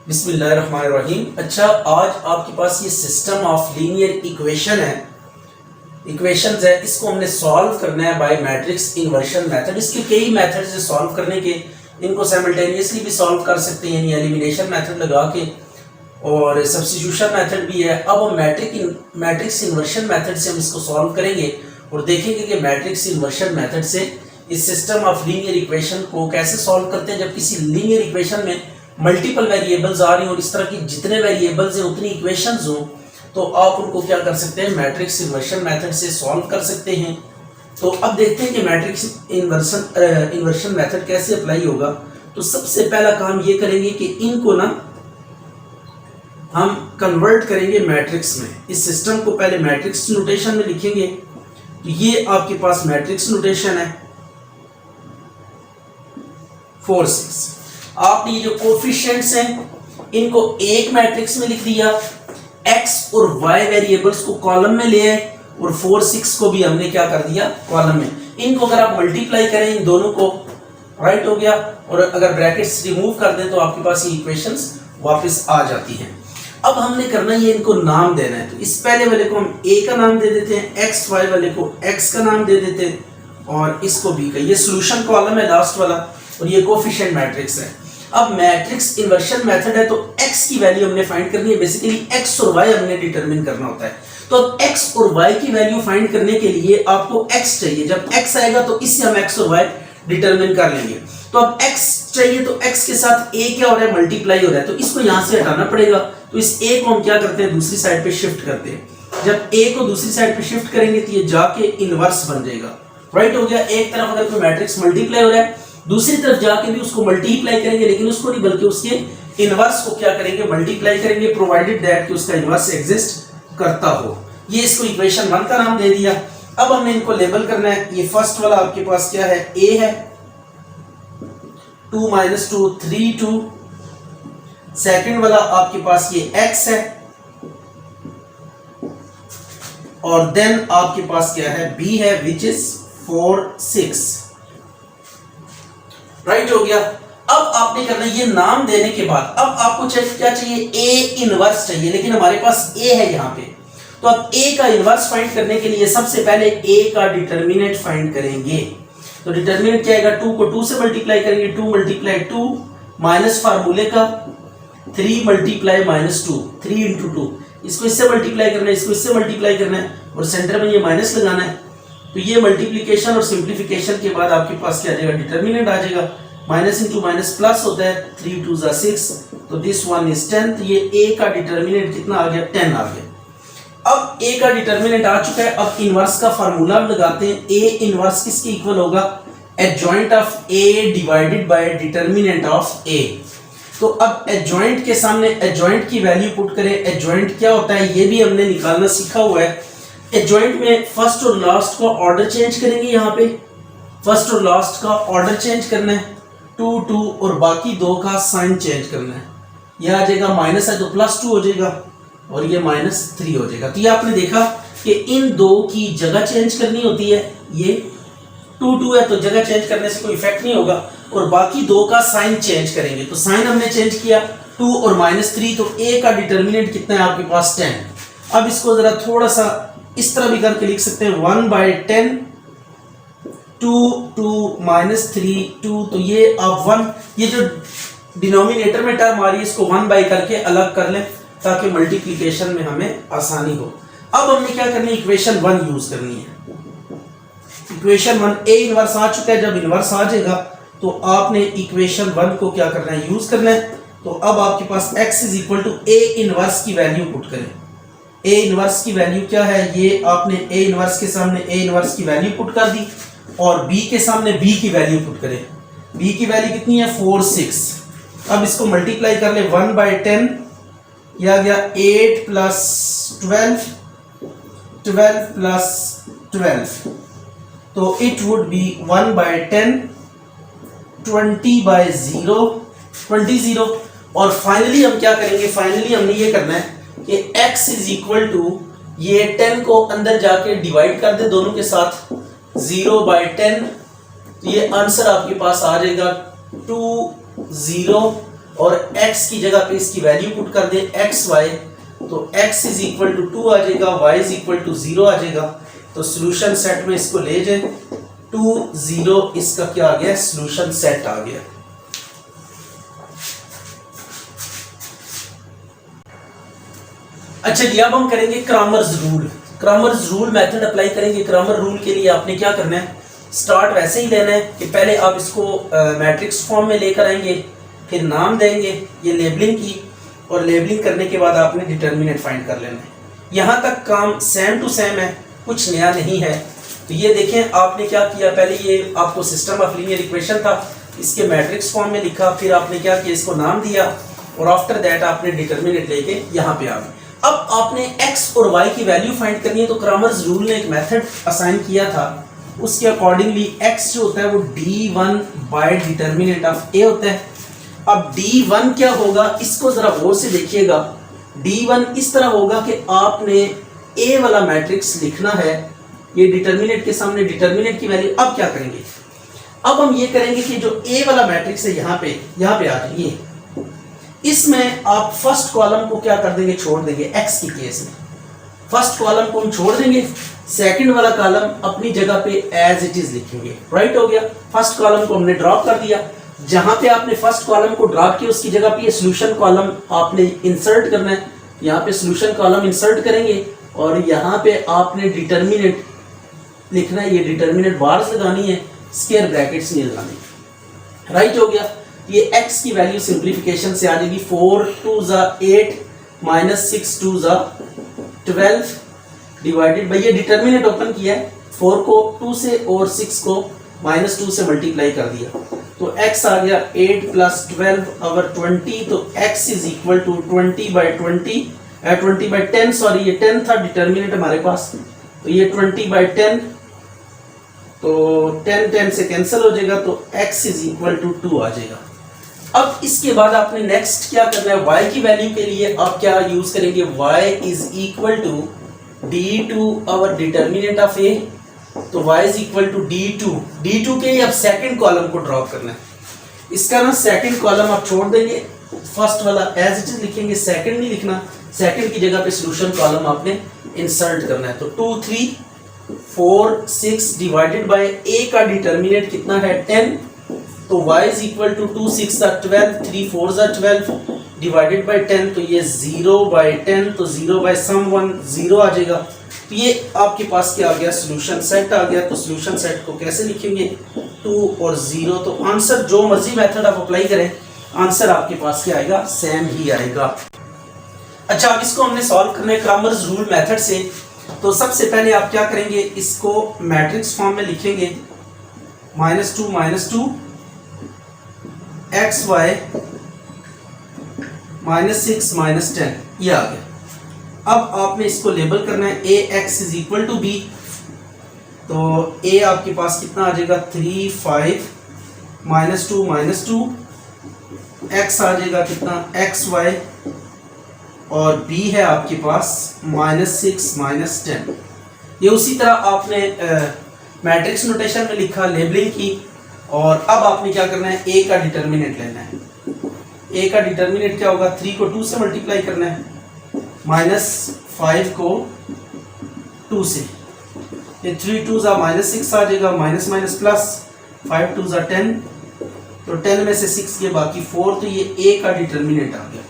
बिस्मिल्लाहिर्रहमानिर्रहीम। अच्छा, आज आपके पास ये सिस्टम ऑफ लीनियर इक्वेशन है, इक्वेशंस है, इसको हमने सॉल्व करना है बाय मैट्रिक्स इन्वर्शन मेथड। इसके कई मेथड्स हैं सॉल्व करने के, इनको साइमल्टेनियसली भी सॉल्व कर सकते हैं, यानी एलिमिनेशन मेथड लगा के, और सब्स्टिट्यूशन मेथड भी है। अब हम मैट्रिक्स इन्वर्शन मेथड से हम इसको सॉल्व करेंगे और देखेंगे कि मैट्रिक्स इन्वर्शन मेथड से इस सिस्टम ऑफ लीनियर इक्वेशन को कैसे सॉल्व करते हैं जब किसी लीनियर इक्वेशन में मल्टीपल वेरिएबल्स आ रही हो और इस तरह की जितने वेरिएबल्स हैं उतनी इक्वेशंस हो, तो आप उनको क्या कर सकते हैं, मैट्रिक्स इन्वर्शन मेथड से सॉल्व कर सकते हैं। तो अब देखते हैं कि मैट्रिक्स इन्वर्शन मेथड कैसे अप्लाई होगा। तो सबसे पहला काम ये करेंगे कि इनको ना हम कन्वर्ट करेंगे मैट्रिक्स में। इस सिस्टम को पहले मैट्रिक्स नोटेशन में लिखेंगे। तो ये आपके पास मैट्रिक्स नोटेशन है 4 6। आपने ये जो कोफिशिएंट्स हैं इनको एक मैट्रिक्स में लिख दिया, x और y वेरिएबल्स को कॉलम में ले आए और 4 6 को भी हमने क्या कर दिया, कॉलम में। इनको अगर आप मल्टीप्लाई करें इन दोनों को, राइट हो गया, और अगर ब्रैकेट्स रिमूव कर दें तो आपके पास ये इक्वेशंस वापस आ जाती हैं। अब हमने करना ये, इनको नाम देना है। तो इस पहले वाले को हम a का नाम दे देते हैं, x y वाले को x का नाम दे देते हैं और इसको b का। ये सॉल्यूशन कॉलम है लास्ट वाला और ये कोफिशिएंट मैट्रिक्स है। अब मैट्रिक्स इन्वर्शन मेथड है तो x की वैल्यू हमने फाइंड करनी है। बेसिकली x और y हमने डिटरमिन करना होता है। तो अब x और y की वैल्यू फाइंड करने के लिए आपको x चाहिए। जब x आएगा तो इससे हम x और y डिटरमिन कर लेंगे। तो अब x चाहिए तो x के साथ a क्या हो रहा है, मल्टीप्लाई हो रहा है, तो इसको यहां से हटाना पड़ेगा। तो इस a को हम क्या करते हैं, दूसरी साइड पे शिफ्ट करते हैं। जब a को दूसरी साइड पे शिफ्ट करेंगे तो ये जाके इनवर्स बन जाएगा, राइट हो गया। एक तरफ अगर कोई मैट्रिक्स मल्टीप्लाई हो रहा है, दूसरी तरफ जाके भी उसको मल्टीप्लाई करेंगे, लेकिन उसको नहीं बल्कि उसके इनवर्स को क्या करेंगे, मल्टीप्लाई करेंगे, प्रोवाइडेड दैट कि उसका इनवर्स एग्जिस्ट करता हो। ये इसको इक्वेशन 1 का नाम दे दिया। अब हमने इनको लेबल करना है। ये फर्स्ट वाला आपके पास क्या है, a है, 2 - 2 3 2। सेकंड वाला आपके पास ये x है और देन आपके पास क्या है, b है, विच इज 4 6, राइट हो गया। अब आपने करना ये नाम देने के बाद अब आपको क्या चाहिए, a इनवर्स चाहिए, लेकिन हमारे पास a है यहाँ पे। तो अब a का इनवर्स फाइंड करने के लिए सबसे पहले a का डिटरमिनेंट फाइंड करेंगे। तो डिटरमिनेंट क्या आएगा, 2 को 2 से मल्टीप्लाई करेंगे, 2 × 2 माइनस फार्मूले का 3 × -2, 3 × 2। इसको इससे मल्टीप्लाई करना है, इसको इससे मल्टीप्लाई करना है और सेंटर में ये माइनस लगाना है। तो ये मल्टीप्लिकेशन और सिंप्लीफिकेशन के बाद आपके पास क्या आ जाएगा, डिटरमिनेंट आ जाएगा। माइनस इंटू माइनस प्लस होता है, 3 × 2 = 6, तो दिस वन इज 10। तो ये a का डिटरमिनेंट कितना आ गया, 10 आ गया। अब a का डिटरमिनेंट आ चुका है। अब इनवर्स का फार्मूला लगाते हैं। a इनवर्स किसके इक्वल होगा, adjoint of a divided by determinant of a। तो अब एडजॉइंट के सामने एडजॉइंट की वैल्यू पुट करें। एडजॉइंट क्या होता है ये भी हमने निकालना सीखा हुआ है। एडजॉइंट में फर्स्ट और लास्ट का ऑर्डर चेंज करेंगे। यहाँ पे फर्स्ट और लास्ट का ऑर्डर चेंज करना है, 2 2, और बाकी दो का साइन चेंज करना है। यह आ जाएगा माइनस है तो +2 हो जाएगा और ये -3 हो जाएगा। तो ये आपने देखा कि इन दो की जगह चेंज करनी होती है। ये 2 2 है तो जगह चेंज करने से कोई इफेक्ट नहीं होगा, और बाकी दो का साइन चेंज करेंगे। तो साइन हमने चेंज किया, 2 और -3, तो a का डिटरमिनेंट कितना है आपके पास, 10। अब इसको जरा थोड़ा सा इस तरह भी करके लिख सकते हैं, 1/10, 2 2 -3 2। तो ये अब 1, ये जो डिनोमिनेटर में टर्म आ रही है इसको 1 करके अलग कर लें ताकि मल्टीप्लिकेशन में हमें आसानी हो। अब हमने क्या करनी है, इक्वेशन 1 यूज करनी है। इक्वेशन 1 a इनवर्स आ चुका है। जब इनवर्स आ जाएगा तो आपने इक्वेशन 1 को क्या करना है, यूज करना है। तो अब आपके पास x = a इनवर्स की वैल्यू पुट करें। a इनवर्स की वैल्यू क्या है, ये आपने a इनवर्स के सामने a इनवर्स की वैल्यू पुट कर दी और b के सामने b की वैल्यू पुट करें। b की वैल्यू कितनी है, 4 6। अब इसको मल्टीप्लाई कर ले, 1/10, यह आ गया 8 + 12, 12 + 12, तो इट वुड बी 1/10, 20/0, 20। और फाइनली हम क्या करेंगे, फाइनली हमने ये करना है कि x = ये 10 को अंदर जाके डिवाइड कर दे दोनों के साथ, 0/10। तो ये आंसर आपके पास आ जाएगा 20 और x की जगह पे इसकी वैल्यू पुट कर दे एक्स वाई, तो x इज इक्वल टू 2 आ जाएगा, y इज इक्वल टू 0 आ जाएगा। तो सोल्यूशन सेट में इसको ले जाए 2 0, इसका क्या आ गया, सोल्यूशन सेट आ गया। अच्छा जी, अब हम करेंगे Cramer's rule. Cramer's rule method apply करेंगे। क्रैमर रूल के लिए आपने क्या करना है, स्टार्ट वैसे ही लेना है कि पहले आप इसको मैट्रिक्स फॉर्म में लेकर आएंगे, फिर नाम देंगे, ये लेबलिंग की, और लेबलिंग करने के बाद आपने डिटर्मिनेंट फाइंड कर लेना है। यहाँ तक काम सेम टू सेम है, कुछ नया नहीं है। तो ये देखें आपने क्या किया, पहले ये आपको सिस्टम ऑफ लीनियर इक्वेशन था, इसके मैट्रिक्स फॉर्म में लिखा, फिर आपने क्या किया, इसको नाम दिया, और आफ्टर दैट आपने डिटर्मिनेंट लेके यहाँ पे आ गए। अब आपने x और y की वैल्यू फाइंड करनी है। तो क्रैमर्स रूल ने एक मेथड असाइन किया था, उसके अकॉर्डिंगली x जो होता है वो d1 bye determinant of a होता है। अब d1 क्या होगा, इसको जरा गौर से देखिएगा। d1 इस तरह होगा कि आपने a वाला मैट्रिक्स लिखना है, ये डिटर्मिनेंट के सामने डिटर्मिनेंट की वैल्यू। अब क्या करेंगे, अब हम ये करेंगे कि जो a वाला मैट्रिक्स है यहाँ पे आ जाइए, इसमें आप फर्स्ट कॉलम को क्या कर देंगे, छोड़ देंगे। x की केस में फर्स्ट कॉलम को हम छोड़ देंगे, सेकंड वाला कॉलम अपनी जगह पे एज इट इज लिखेंगे। राइट हो गया, फर्स्ट कॉलम को हमने ड्रॉप कर दिया। जहां पे आपने फर्स्ट कॉलम को ड्रॉप किया उसकी जगह पे सोल्यूशन कॉलम आपने इंसर्ट करना है। यहाँ पे सोल्यूशन कॉलम इंसर्ट करेंगे और यहाँ पे आपने डिटर्मिनेंट लिखना है। ये डिटर्मिनेंट बार्स लगानी है, स्क्वायर ब्रैकेट्स नहीं लगानी। राइट हो गया, ये x की वैल्यू सिंप्लीफिकेशन से आ जाएगी 4 2 8 माइनस 6 2 12 डिवाइडेड बाई, ये डिटर्मिनेंट ओपन किया है, 4 को 2 से और 6 को -2 से मल्टीप्लाई कर दिया, तो x आ गया 8 प्लस 12 ओवर 20। तो x is equal to 20 by 10, sorry ये 10 था डिटर्मिनेंट हमारे पास, तो ये 20 बाई 10, तो 10 से कैंसिल हो जाएगा, तो x इज इक्वल टू 2 आ जाएगा। अब इसके बाद आपने नेक्स्ट क्या करना है, y की वैल्यू के लिए आप क्या यूज करेंगे, y is equal to d2 over determinant of a, तो y is equal to d2 के अब सेकंड कॉलम को ड्रॉप करना है। इसका ना सेकंड कॉलम आप छोड़ देंगे, फर्स्ट वाला एज इट इज लिखेंगे, सेकंड नहीं लिखना, सेकंड की जगह पे सोल्यूशन कॉलम आपने इंसर्ट करना है। तो 2 3 4 6 डिवाइडेड बाय a का डिटर्मिनेंट कितना है 10, तो y is equal to 2 6 12 3 4 12 divided by 10, तो ये 0 बाय 10, तो 0 बाय सम 1 0 आ जाएगा। तो ये आपके पास क्या आ गया, सोल्यूशन सेट आ गया। तो सोल्यूशन सेट को कैसे लिखेंगे, 2 और 0, तो आंसर जो मर्जी मेथड आप अप्लाई करें, आंसर आपके पास क्या आएगा, सेम ही आएगा। अच्छा, अब इसको हमने सॉल्व करना है क्रैमर्स रूल मेथड से। तो सबसे पहले आप क्या करेंगे, इसको मैट्रिक्स फॉर्म में लिखेंगे, -2 x y -6 10, ये आ गया। अब आपने इसको लेबल करना है, ax is equal to b, तो a आपके पास कितना आ जाएगा 3 5 -2 x आ जाएगा कितना xy, और b है आपके पास -6 10। ये उसी तरह आपने मैट्रिक्स नोटेशन में लिखा, लेबलिंग की, और अब आपने क्या करना है, a का डिटर्मिनेंट लेना है। a का डिटर्मिनेंट क्या होगा, 3 को 2 से मल्टीप्लाई करना है, -5 को 2 से, ये 3 2 -6 आ जाएगा, माइनस प्लस 5 2 10, तो 10 में से 6 के बाकी 4, तो ये a का डिटर्मिनेंट आ गया।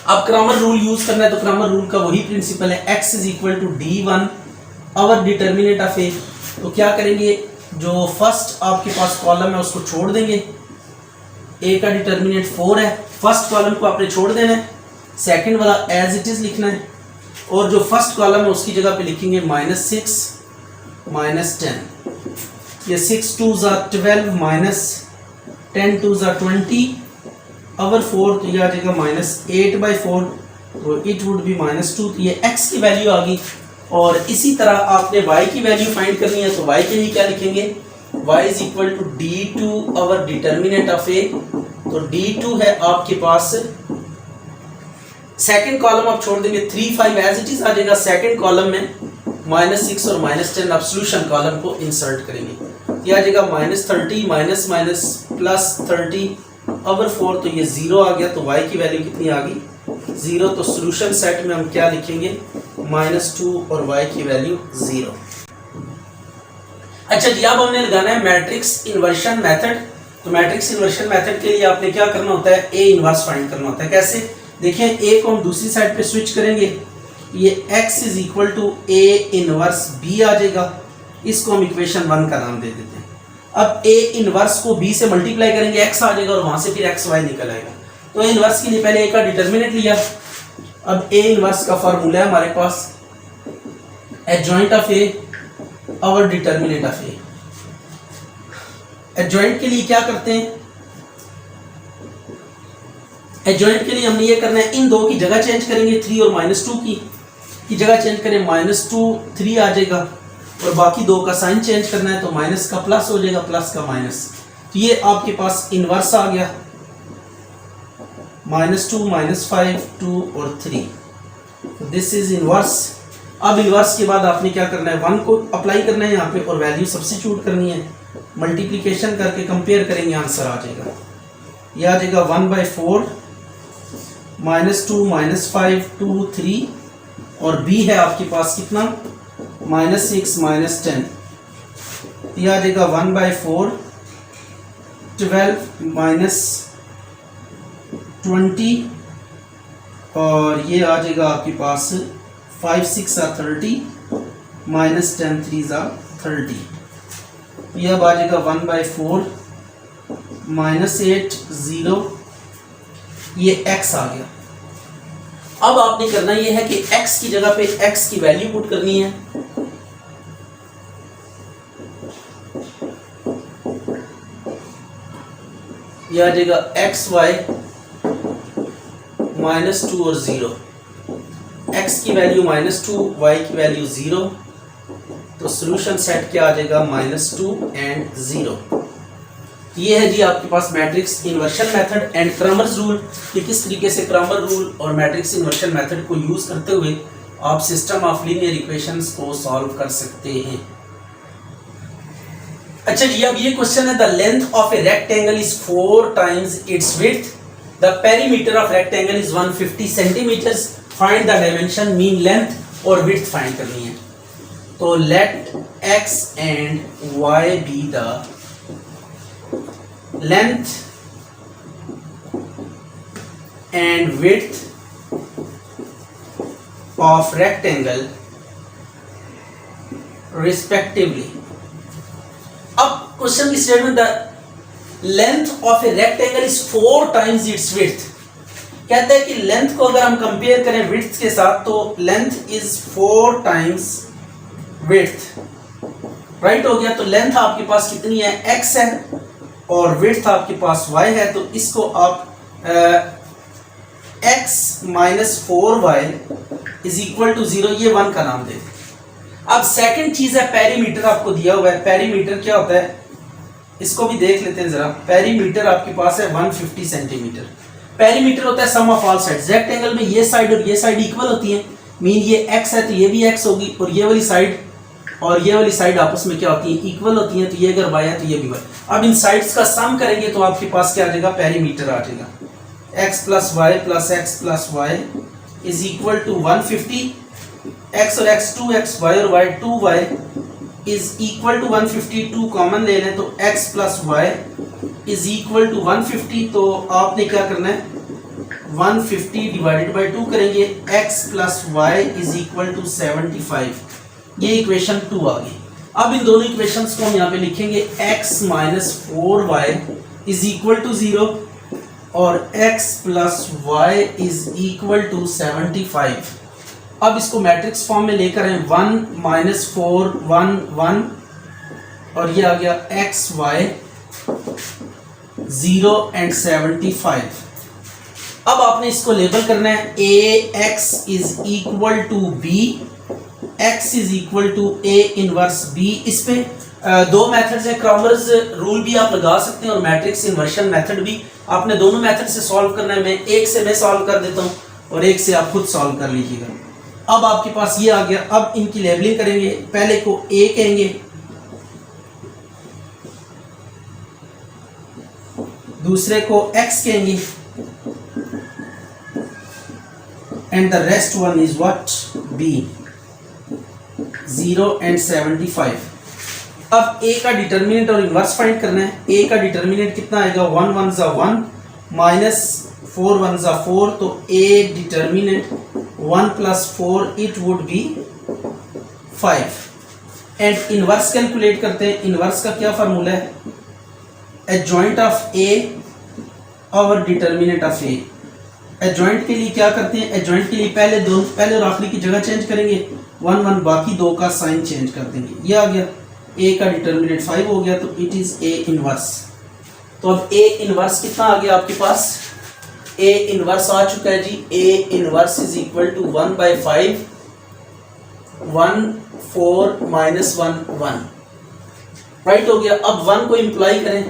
अब क्रैमर रूल यूज करना है, तो क्रैमर रूल का वही प्रिंसिपल है, x is equal to d1 over determinant of a। तो क्या करेंगे, जो फर्स्ट आपके पास कॉलम है उसको छोड़ देंगे, a का डिटर्मिनेंट 4 है, फर्स्ट कॉलम को आपने छोड़ देना है, सेकंड वाला एज इट इज लिखना है, और जो फर्स्ट कॉलम है उसकी जगह पे लिखेंगे -6 -10, ये 6 2 12 -10 2 20 अवर 4, तो ये आ जाएगा -8/4, तो इट वुड बी -2, तो ये x की वैल्यू आ गई। और इसी तरह आपने y की वैल्यू फाइंड करनी है, तो y के लिए क्या लिखेंगे, y is equal to d2 over determinant of a, तो d2 है आपके पास, सेकंड कॉलम आप छोड़ देंगे, 3 5 एज इट इज आ जाएगा, सेकंड कॉलम में -6 और -10 आप सोल्यूशन कॉलम को इंसर्ट करेंगे, ये आ जाएगा -30 माइनस प्लस 30 ओवर 4 तो ये 0 आ गया, तो y की वैल्यू कितनी आ गई 0। तो सॉल्यूशन सेट में हम क्या लिखेंगे -2 और y की वैल्यू 0। अच्छा जी, अब हमने लगाना है मैट्रिक्स इन्वर्शन मेथड। तो मैट्रिक्स इन्वर्शन मेथड के लिए आपने क्या करना होता है, ए इनवर्स फाइंड करना होता है। कैसे, देखिए ए को हम दूसरी साइड पे स्विच करेंगे, ये x is equal to A inverse b आ जाएगा। इसको हम इक्वेशन 1 का नाम दे देते हैं। अब a इनवर्स को b से मल्टीप्लाई करेंगे, x आ जाएगा और वहां से फिर xy निकल आएगा। तो इनवर्स के लिए पहले a का डिटर्मिनेंट लिया। अब a इनवर्स का फॉर्मूला है हमारे पास एडजॉइंट ऑफ a और डिटर्मिनेंट ऑफ a। एडजॉइंट के लिए क्या करते हैं, एडजॉइंट के लिए हमने ये करना है, इन दो की जगह चेंज करेंगे, 3 और -2 की जगह चेंज करें, -2 3 आ जाएगा और बाकी दो का साइन चेंज करना है, तो माइनस का प्लस हो जाएगा, प्लस का माइनस। तो ये आपके पास इनवर्स आ गया, -2 -5 2 और 3। तो दिस इज इनवर्स। अब इनवर्स के बाद आपने क्या करना है, 1 को अप्लाई करना है यहाँ पे और वैल्यू सब्स्टिट्यूट करनी है, मल्टीप्लिकेशन करके कंपेयर करेंगे, आंसर आ जाएगा। यह आ जाएगा 1/4 -2 -5 2 3 और b है आपके पास कितना -6 -10। यह आ जाएगा 1/4 12 -20 और ये आ जाएगा आपके पास 5 6 are 30 -10 3 are 30। ये अब आ जाएगा 1/4 -8 0, ये x आ गया। अब आपने करना ये है कि x की जगह पे x की वैल्यू पुट करनी है। ये आ जाएगा xy -2 और 0, x की वैल्यू -2 y की वैल्यू 0। तो सॉल्यूशन सेट क्या आ जाएगा -2 एंड 0। ये है जी आपके पास matrix inversion method and Cramer's rule कि किस तरीके से क्रैमर रूल और मैट्रिक्स इन्वर्शन मेथड को यूज करते हुए आप सिस्टम ऑफ लीनियर इक्वेशंस को सॉल्व कर सकते हैं। अच्छा जी, अब ये क्वेश्चन है, the length of a rectangle is 4 times its width, the perimeter of rectangle is 150 centimetres, find the dimension mean length और विड्थ फाइंड करनी है। तो late x and y be the length and width of rectangle respectively। अब question की statement, the length of a rectangle is 4 times its width. कहते हैं कि length को अगर हम कंपेयर करें विड्थ के साथ तो length is 4 times width, right हो गया। तो लेंथ आपके पास कितनी है, x है और विड्थ आपके पास y है। तो इसको आप x - 4y is equal to 0, ये 1 का नाम दे। अब सेकंड चीज है पेरीमीटर, आपको दिया हुआ है। पेरीमीटर क्या होता है, इसको भी देख लेते हैं जरा। पेरीमीटर आपके पास है 150 सेंटीमीटर। पेरीमीटर होता है सम ऑफ ऑल साइड्स। रेक्टेंगल में ये साइड और ये साइड इक्वल होती है, मीन ये x है तो ये भी x होगी और ये वाली साइड और ये वाली साइड आपस में क्या होती है, इक्वल होती है। तो ये अगर y है तो ये भी y। अब इन साइड्स का सम करेंगे तो आपके पास क्या आ जाएगा, पेरीमीटर आ जाएगा x + y + x + y is equal to 150। x और x 2x, y और y 2y is equal to 150। 2 common ले लें तो x + y is equal to 150। तो आपने क्या करना है, 150 डिवाइडेड बाई 2 करेंगे, x + y is equal to 75। ये इक्वेशन 2 आ गई। अब इन दोनों इक्वेशंस को हम यहाँ पे लिखेंगे, x - 4y is equal to 0 और x + y is equal to 75। अब इसको मैट्रिक्स फॉर्म में लेकर आए, 1 - 4 1 1 और ये आ गया x y 0 एंड 75। अब आपने इसको लेबल करना है, ax is equal to b, x is equal to a inverse b। इस पे दो मेथड्स हैं, क्रैमर्स रूल भी आप लगा सकते हैं और मैट्रिक्स इन्वर्शन मेथड भी। आपने दोनों मेथड से सॉल्व करना है। मैं एक से मैं सॉल्व कर देता हूँ और एक से आप खुद सॉल्व कर लीजिएगा। अब आपके पास ये आ गया। अब इनकी लेबलिंग करेंगे, पहले को a कहेंगे, दूसरे को x कहेंगे and the rest one is what b 0 and 75। अब a का डिटर्मिनेंट और इन्वर्स फाइंड करना है। a का डिटर्मिनेंट कितना आएगा 1 1 ज़ा 1 माइनस 4 1 ज़ा 4, तो a determinant 1 plus 4 it would be 5। And inverse calculate करते हैं। इन्वर्स का क्या फार्मूला है, एडजॉइंट ऑफ a और डिटर्मिनेंट ऑफ a। एडजॉइंट के लिए क्या करते हैं, एडजॉइंट के लिए पहले और आखिरी की जगह चेंज करेंगे, 1 1 बाकी दो का साइन चेंज कर देंगे। ये आ गया, a का डिटर्मिनेंट 5 हो गया, तो इट इज a इनवर्स। तो अब a इनवर्स कितना आ गया आपके पास, a इनवर्स आ चुका है जी, a inverse is equal to 1/5 1 4 minus 1 1, right हो गया। अब 1 को इम्प्लाई करें,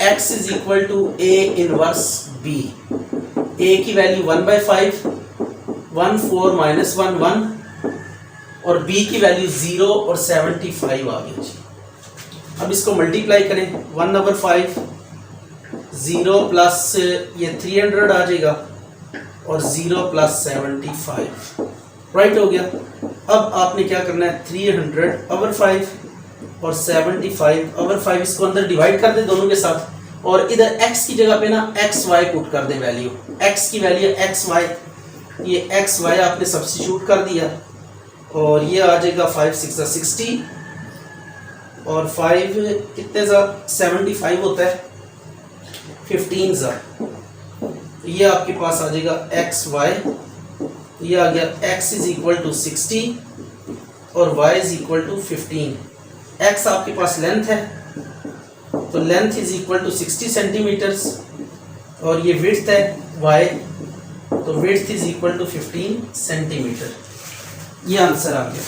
x is equal to a inverse b, a की वैल्यू 1/5 1 4 माइनस 1 1 और b की वैल्यू 0 और 75 आ गई जी। अब इसको मल्टीप्लाई करें, 1/5 0 प्लस ये 300 आ जाएगा और 0 प्लस 75, राइट हो गया। अब आपने क्या करना है, 300/5 और 75/5 इसको अंदर डिवाइड कर दे दोनों के साथ, और इधर x की जगह पे ना xy पुट कर दे वैल्यू, x की वैल्यू xy, ये xy आपने सब्स्टिट्यूट कर दिया और ये आ जाएगा 5 6 60 और 5 कितने ज़ा 75 होता है 15 ज़ा, ये आपके पास आ जाएगा xy, ये आ गया x इज इक्वल टू 60 और y is equal to 15। x आपके पास लेंथ है, तो length is equal to 60 centimetres और ये विड्थ है y, तो width is equal to 15 centimetre. ये आंसर आ गया।